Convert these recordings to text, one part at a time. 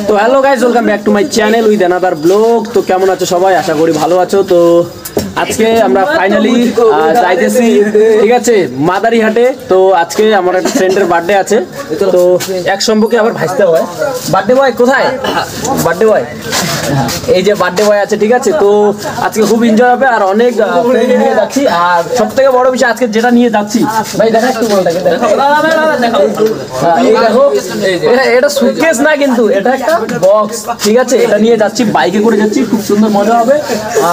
তো hello guys, welcome back to my channel with another blog. তো কেমন আছো সবাই? আশা করি ভালো আছো। তো আজকে আমরা ফাইনালি যাইতেছি, ঠিক আছে, মাদারিহাটে। তো আজকে আমার একটা ফ্রেন্ডের বার্থডে আছে। তো এক সম্পর্কে আবার ভাসতে হয়। বার্থডে বয় কোথায়? বার্থডে বয় এই যে বার্থডে বয় আছে, ঠিক আছে। তো আজকে খুব এনজয় হবে আর অনেক ফ্রেন্ড নিয়ে যাচ্ছি। আর সব থেকে বড় বিষয় আজকে যেটা নিয়ে যাচ্ছি, ভাই দেখা একটু বলটাকে দেখো। এটা সুটকেস না, কিন্তু এটা একটা বক্স, ঠিক আছে। এটা নিয়ে যাচ্ছি, বাইকে করে যাচ্ছি, খুব সুন্দর মজা হবে।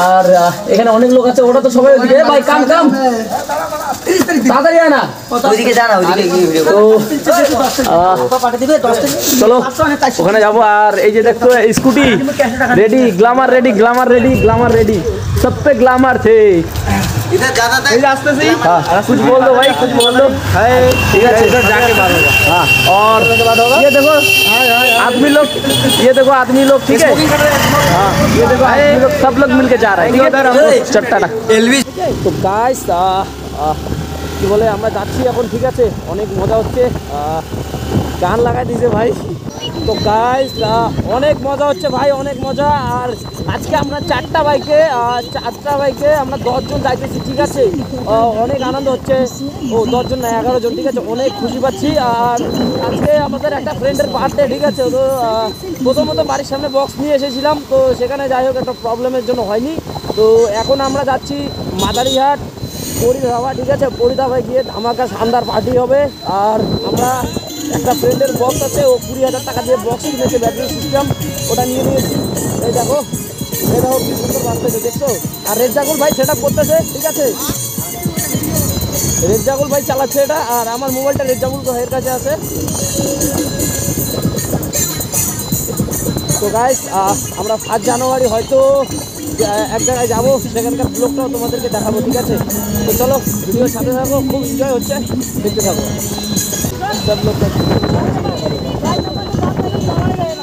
আর এখানে অনেক লোক আছে, ওটা তো সবাই ওদিকে। ভাই কাম কাম তাড়াতাড়ি আয় না, ওইদিকে যা না, ওইদিকে গিয়ে ভিডিও। তো চলো ওখানে যাবো। আর এই যে দেখো scooty ready, glamour ready, glamour ready, glamour ready, सब पे ग्लैमर थे। इधर ज्यादा था, रास्ते से। हाँ, कुछ बोल दो भाई, कुछ बोल दो। ठीक है, इधर जाके मारूंगा। हाँ, और ये देखो आदमी लोग, ये देखो आदमी लोग, ठीक है। हाँ, ये देखो आदमी लोग, सब लोग मिलके जा रहे हैं, ठीक है। चट्टाना तो गाइस কি বলে আমরা যাচ্ছি এখন, ঠিক আছে। অনেক মজা হচ্ছে, গান লাগাই দিয়েছে ভাই। তো গাইস অনেক মজা হচ্ছে ভাই, অনেক মজা। আর আজকে আমরা চারটা বাইকে আমরা 10 জন যাইতেছি, ঠিক আছে। অনেক আনন্দ হচ্ছে। ও 10 জন না, 11 জন, ঠিক আছে। অনেক খুশি পাচ্ছি। আর আজকে আমাদের একটা ফ্রেন্ডের বার্থডে, ঠিক আছে। তো প্রথমত বাড়ির সামনে বক্স নিয়ে এসেছিলাম, তো সেখানে যাই হোক একটা প্রবলেমের জন্য হয়নি। তো এখন আমরা যাচ্ছি মাদারিহাট পরিধাবা, ঠিক আছে। পরিধাবায় গিয়ে ধামাকা শানদার পার্টি হবে। আর আমরা একটা ফ্রেন্ডের বক্স আছে, ও 20,000 টাকা দিয়ে বক্স কিনেছে, ব্যাটারি সিস্টেম, ওটা নিয়ে নিয়েছি। এই দেখো, এই দেখো কি সুন্দর বাজতেছে, দেখছো। আর রেজ্জাকুল ভাই সেট আপ করতেছে, ঠিক আছে। রেজ্জাকুল ভাই চালাচ্ছে এটা। আর আমার মোবাইলটা রেজ্জাকুল ভাইয়ের কাছে আছে। তো গাইস আমরা 5 জানুয়ারি হয়তো এক জায়গায় যাবো, সেখানকার ব্লগটাও তোমাদেরকে দেখাবো, ঠিক আছে। তো চলো ভিডিওর সাথে থাকো, খুব এনজয় হচ্ছে, দেখতে থাকো। सब लोग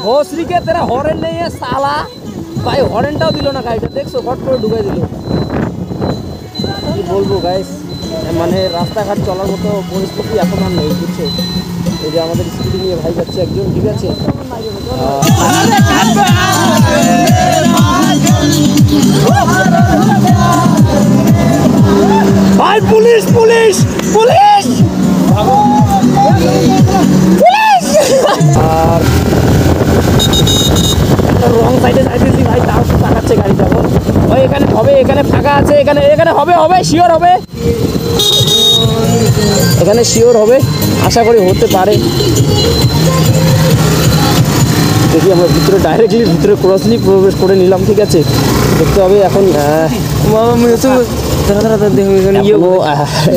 भोसरी के तेरा हॉर्न नहीं है साला, भाई हॉर्नटाও দিল না গাড়িটা, দেখছো ফট করে ঢুকাই দিল। কি বলবো গাইস, মানে রাস্তাঘাট চলার মতো পরিস্থিতি এখন আর নেই, বুঝছো। এই যে আমাদের স্কুটি নিয়ে ভাই যাচ্ছে একজন, ঠিক আছে। ভাই পুলিশ পুলিশ পুলিশ আর রং সাইডে যাইতেছি ভাই, তাও তাকাচ্ছে গাড়ি। যাবো ওই এখানে হবে, এখানে ফাঁকা আছে, এখানে এখানে হবে, হবে শিওর হবে, এখানে শিওর হবে, আশা করি হতে পারে। দেখি আমরা ভিতরে ডাইরেক্টলি ভিতরে ক্রসলি প্রবেশ করে নিলাম, ঠিক আছে। দেখতে হবে এখন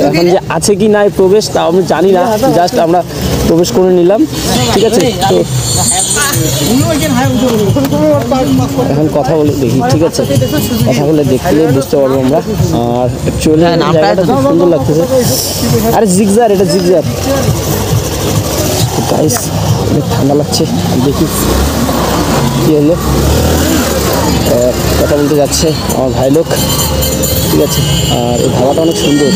এখন যে আছে কি নাই প্রবেশ, তাও আমি জানি না, জাস্ট আমরা প্রবেশ করে নিলাম, ঠিক আছে। তো এখন কথা বলে দেখি, ঠিক আছে। কথা বলে দেখলে বুঝতে পারবো আমরা। আর অ্যাকচুয়ালি জায়গাটা খুব সুন্দর লাগতেছে। আরে জিগজার, এটা জিগজার। গাইস অনেক ঠান্ডা লাগছে, দেখি কি হলো। কথা বলতে যাচ্ছে আমার ভাই লোক, ঠিক আছে। আর এই ধাবাটা অনেক সুন্দর।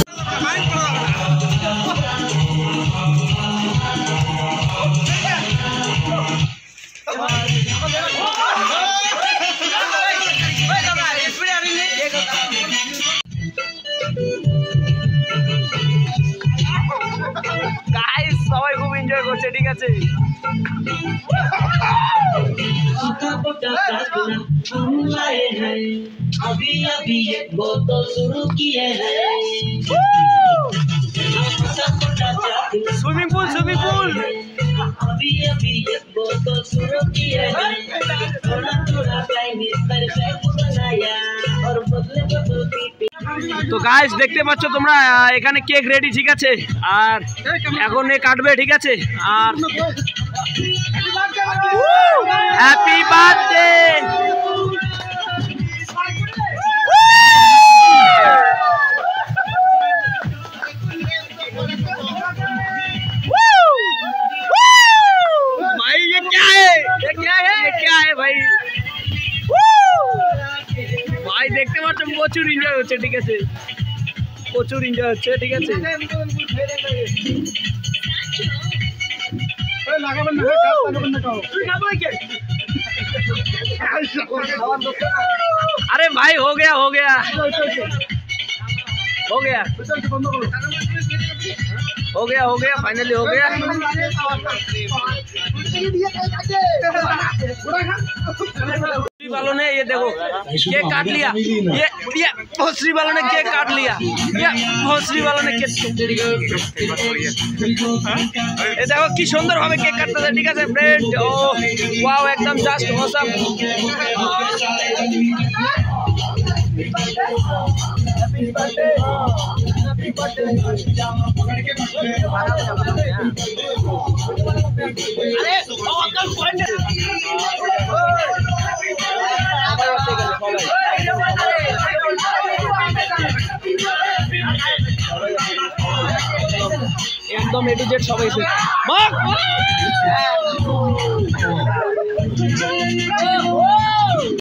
গাইস সবাই খুব এনজয় করছে, ঠিক আছে। अभी अभी ये बोतल शुरू किए हैं, स्विमिंग पूल स्विमिंग पूल, अभी अभी ये बोतल शुरू किए हैं, थोड़ा थोड़ा टाइम इस पर बनाया और बदले बदलती। তো গাইস দেখতে পাচ্ছ তোমরা, এখানে কেক রেডি, ঠিক আছে। আর এখন এ কাটবে, ঠিক আছে। আর হ্যাপি বার্থডে। भाई ये क्या है, ये क्या है, ये क्या है भाई। ভাই দেখতে পাচ্ছ প্রচুর এনজয় হচ্ছে, ঠিক আছে। প্রচুর এনজয় হচ্ছে, ঠিক আছে। अरे भाई हो गया हो गया हो गया हो गया हो गया फाइनली हो गया। वालों ने ये देखो केक काट लिया, ये भोसरी वालों ने केक काट लिया, ये भोसरी वालों ने केक। ये देखो कि सुंदर भावे केक काटते थे। ठीक है फ्रेंड, ओ वाओ एकदम जस्ट ऑसम। एकदम ए टू जेड সবাই এসে মাগ।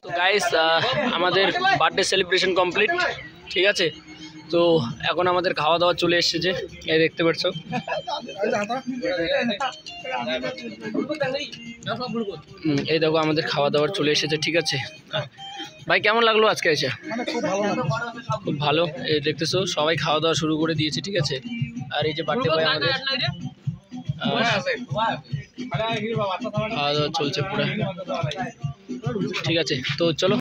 তো গাইস আমাদের বার্থডে সেলিব্রেশন কমপ্লিট। ঠিক আছে, তো এখন আমাদের খাওয়া দাওয়া চলে এসেছে, এই দেখতে পাচ্ছ। এই দেখো আমাদের খাওয়া দাওয়ার চলে এসেছে। ঠিক আছে ভাই, কেমন লাগলো আজকে এসে? খুব ভালো। এই দেখতেছো সবাই খাওয়া দাওয়া শুরু করে দিয়েছে। ঠিক আছে, আর এই যে বার্থডে বয় আমাদের খাওয়া দাওয়া চলছে পুরো। ঠিক আছে, তো চলো।